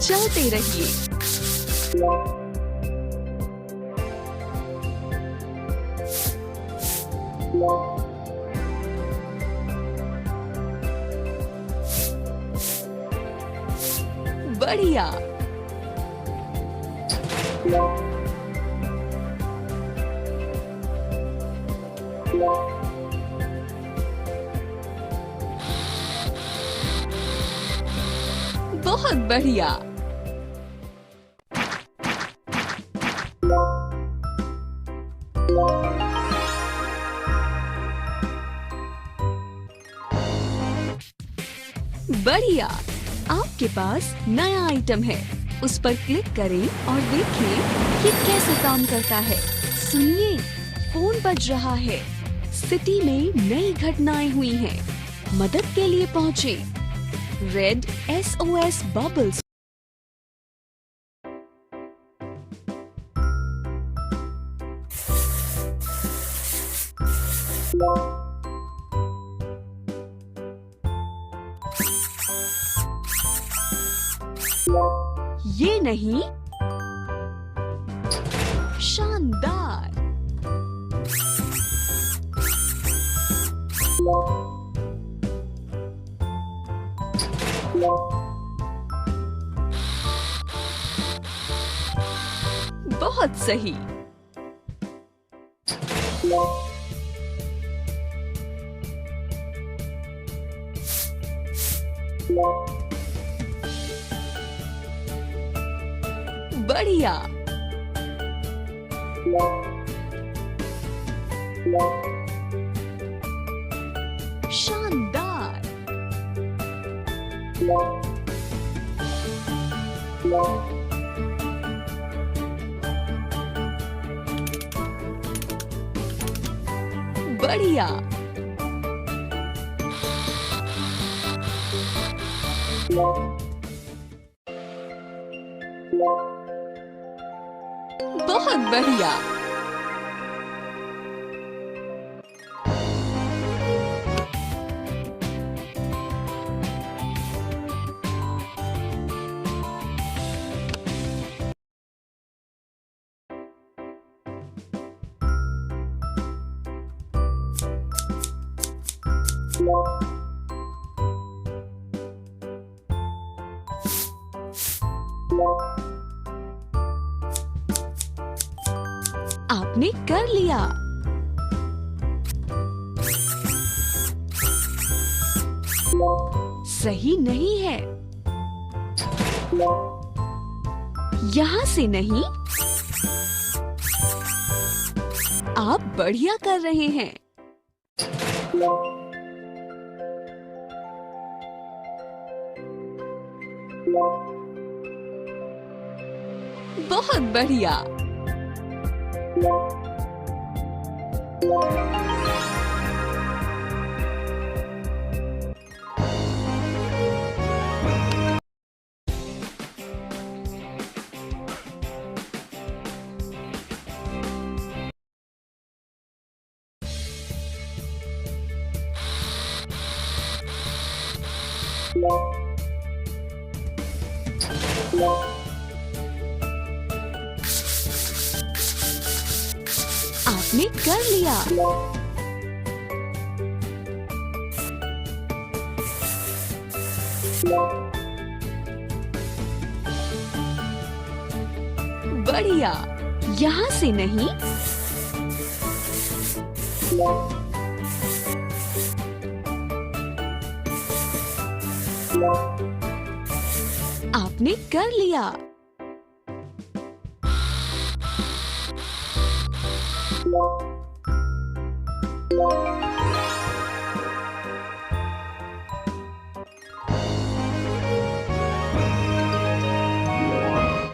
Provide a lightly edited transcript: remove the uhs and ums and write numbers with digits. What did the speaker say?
चलते रहिए। बढ़िया। बहुत बढ़िया। बढ़िया। आपके पास नया आइटम है, उस पर क्लिक करें और देखें कि कैसे काम करता है। सुनिए, फोन बज रहा है। सिटी में नई घटनाएं हुई हैं। मदद के लिए पहुंचे। Red SOS bubbles. ये नहीं, शानदार। बहुत सही। बढ़िया। शानदार। बढ़िया। बहुत बढ़िया। आपने कर लिया। सही नहीं है। यहाँ से नहीं। आप बढ़िया कर रहे हैं। बहुत बढ़िया। आपने कर लिया। बढ़िया। यहाँ से नहीं। आपने कर लिया।